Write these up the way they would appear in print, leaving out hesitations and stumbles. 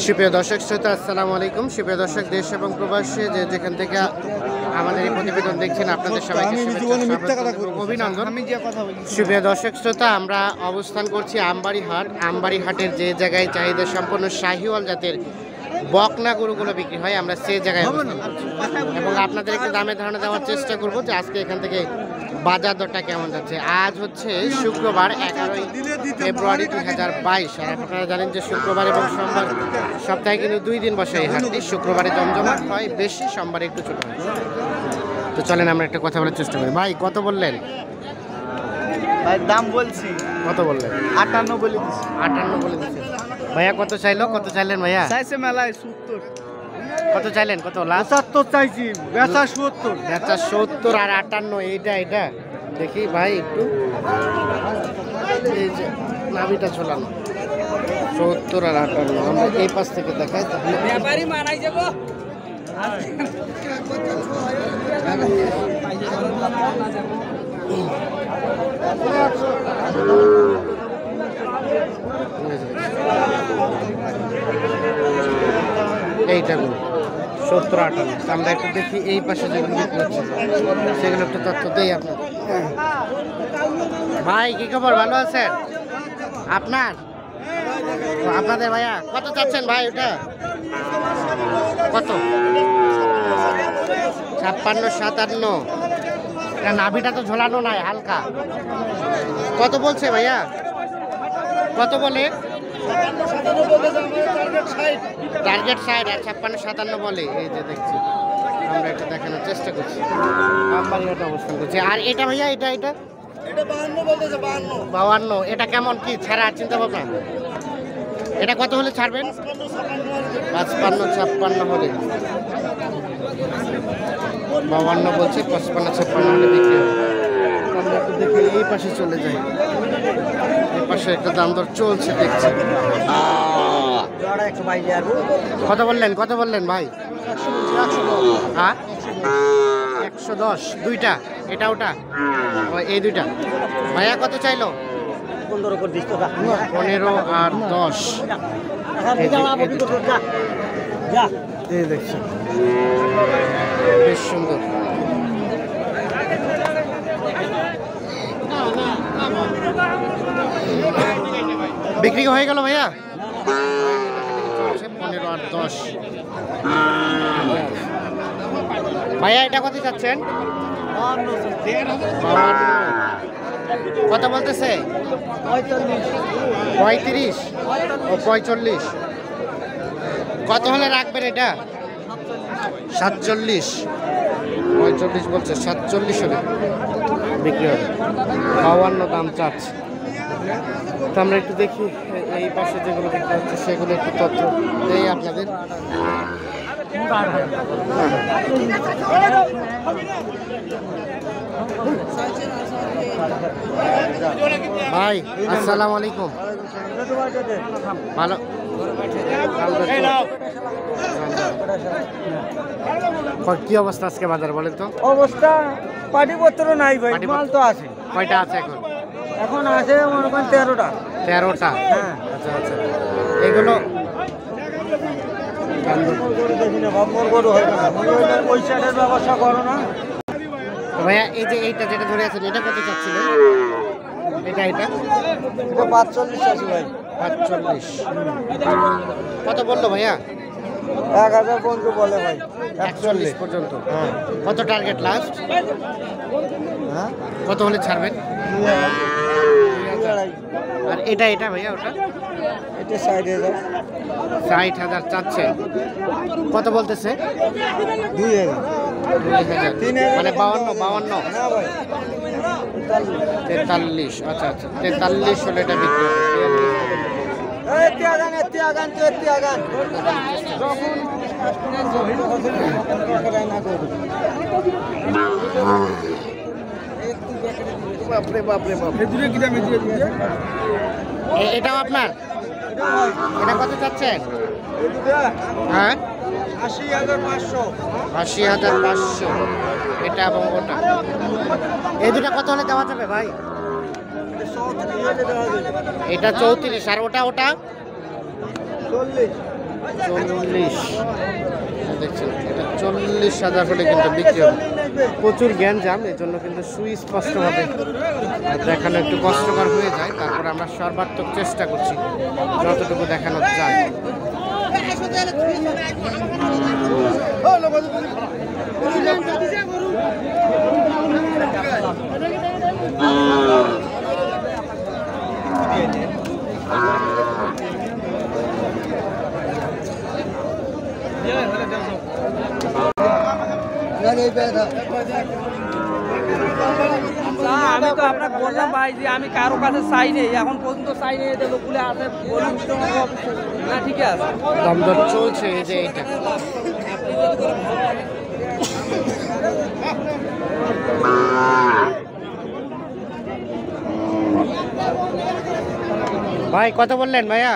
সুপ্রিয় দর্শক শ্রোতা আসসালামু আলাইকুম। সুপ্রিয় দর্শক দেশ এবং প্রবাসী যেখান থেকে আমাদের এই প্রতিবেদন দেখছেন আপনাদের সবাইকে অভিনন্দন। সুপ্রিয় দর্শক শ্রোতা, আমরা অবস্থান করছি আমবাড়ি হাটের যে জায়গায় চাহিদা সম্পন্ন শাহিওয়াল জাতের বকনা গরুগুলো বিক্রি হয়, আমরা সেই জায়গায় অবস্থান করছি এবং আপনাদের একটু দামে ধারণা দেওয়ার চেষ্টা করব যে আজকে এখান থেকে বাজার দরটা কেমন যাচ্ছে। আজ হচ্ছে শুক্রবার 11ই ফেব্রুয়ারি 2022। আর আপনারা জানেন যে শুক্রবার এবং সোমবার সপ্তাহে কিন্তু 2 দিন বসে এই হাটটি। শুক্রবারে জমজমাট হয় বেশি, সোমবারে একটু ছোট হয়। তো চলেন আমরা একটা কথা বলার চেষ্টা করি। ভাই কত বললেন? ভাই দাম বলছি। কত বললেন? 58 বলে দিছি। 58 বলে দিচ্ছেন। ভাইয়া কত চাইলো? কত চাইলেন ভাইয়া? চাইছে মেলায় 70। কত চাইলেন? কত লাস্ট? 75 চাইছি, বেচা 70। বেচা 70 আর 58। এটা দেখি ভাই একটু, এই যে নাভিটা ঝোলানো 70 আর 58। আমরা এই পাশ থেকে দেখাই তাহলে ব্যাপারী মানাই যাব। এইটা 70 58। আমরা একটু দেখি এই পাশে যেগুলো বিক্রি হচ্ছে সেগুলো একটু তথ্য দেই আপনার। ভাই কি খবর, ভালো আছেন? আপনাদের ভাইয়া কত চাচ্ছেন ভাই? ওটা কত? 56 57। এটা নাভিটা তো ঝোলানো নাই, হালকা। কত বলছে ভাইয়া? কত বলে? টার্গেট 60 আর 56 57 বলে। এই যে দেখছি, আমরা এটা দেখানোর চেষ্টা করছি। আমবাড়িহাটে অবস্থান করছি। আর এটা ভাইয়া, এটা 52। এটা কেমন কি ছাড়া চিন্তা ভাবনা? এটা কত হলে ছাড়বেন? 55 56 হলে। 52 বলছে, 55 56 হলে বিক্রি হবে। আমরা একটু দেখি এই পাশে চলে যাই। এই পাশে একটা দাম দর চলছে দেখছি। কত বললেন ভাই? 110। দুইটা, এটা ওটা, এই দুইটা। ভাইয়া কত চাইলো? 15 আর 10। দেখছি বেশ সুন্দর। বিক্রি হয়ে গেল ভাইয়া? 15 আর 10। ভাইয়া এটা কত চাচ্ছেন? 52। কত বলতেছে? 35 ও 45। কত হলে রাখবেন এটা? 47। 45 বলছে, 47 হলে বিক্রি হবে। 52 দাম চাচ্ছে। তো আমরা একটু দেখি এই পাশে যেগুলো বিক্রি হচ্ছে সেগুলো একটু তথ্য দেই আপনাদের। ভাই আসসালামু আলাইকুম। ভালো কি অবস্থা আজকে বাজার বলেন তো? অবস্থা পাটিপত্র নাই ভাই, মাল তো আছে। কয়টা আছে এখন আছে মনে করেন 13টা। 13টা? হ্যাঁ। আচ্ছা এগুলো ব্যবস্থা করো না ভাইয়া। এই যে এইটা যেটা ধরে আছেন এটা কত চাচ্ছিলেন? এটা 45 আছে ভাই। 45। কত বললো ভাইয়া? 1000 পর্যন্ত বলে ভাই। 41 পর্যন্ত। কত টার্গেট লাস্ট? কত হলে ছাড়বেন? আর এটা ভাইয়া ওটা? এটা 60,000। 60,000 চাচ্ছে। কত বলতেছে? 2000। মানে 52। 43। আচ্ছা 43 হলে এটা বিক্রি হবে। এটাও আপনার? এটা কত চাচ্ছেন? হ্যাঁ 80,500। এটা এবং ওটা, এই দুটা কত হলে দেওয়া যাবে ভাই? এটা 34 আর ওটা 40 দেখছেন, এটা 40,000 হলে কিন্তু বিক্রি হবে। প্রচুর গ্যাঞ্জাম, এই জন্য কিন্তু সুস্পষ্টভাবে দেখানো একটু কষ্টকর হয়ে যায়। তারপর আমরা সর্বাত্মক চেষ্টা করছি যতটুকু দেখানো যায়। আমি তো আপনাকে বললাম ভাই যে আমি কারো কাছে চাই নেই, এখন পর্যন্ত চাই নেই। এটা লোকুলে আছে বলুন না, ঠিক আছে দামদর চলছে। এই যে এইটা ভাই কত বললেন ভাইয়া?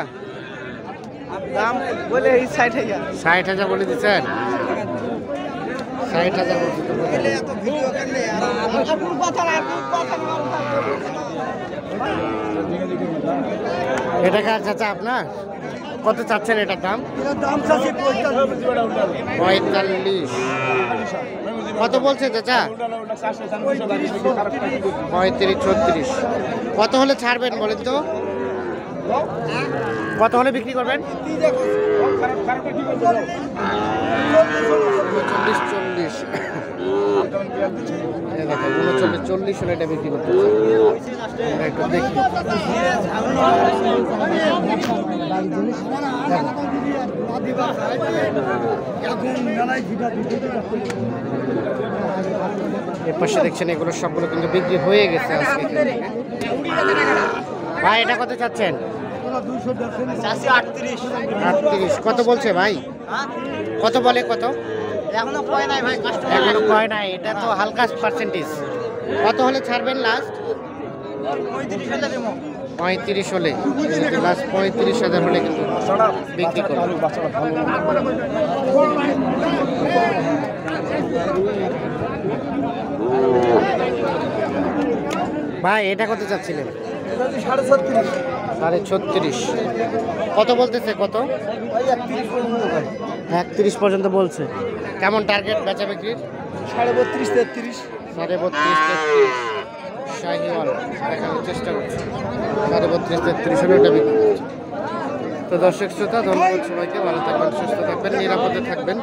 দাম বলে এই 60,000। 60,000 বলে দিচ্ছেন? 60,000 এটা কার চাচা আপনার? কত চাচ্ছেন এটার দাম? চাচ্ছি 45। কত বলছে চাচা? 35-36। কত হলে ছাড়বেন বলেন তো? কত হলে বিক্রি করবেন? 39-40। দেখো 39-40 হলে এটা বিক্রি করতে একটু দেখি। এর পাশে দেখছেন এগুলো সবগুলো কিন্তু বিক্রি হয়ে গেছে আজকে। ভাই এটা কত চাচ্ছেন? 38। কত বলছে ভাই? কত বলে? কত এখনো কয় নাই ভাই, এখনো কয় নাই। এটা তো হালকা পার্সেন্টেজ। কত হলে ছাড়বেন লাস্ট? 35 হলে লাস্ট 35,000 হলে কিন্তু বিক্রি করবে। ভাই এটা কত চাচ্ছিলেন? 36.5। কত বলতেছে? কত? 31 পর্যন্ত বলছে। কেমন টার্গেট বেচা বিক্রির? 32-33। 32-33 শাহিওয়াল দেখানোর চেষ্টা করছি। 32-33 হলে এটা বিক্রি করছে। তো দর্শক শ্রোতা, ধন্যবাদ সবাইকে। ভালো থাকবেন, সুস্থ থাকবেন, নিরাপদে থাকবেন।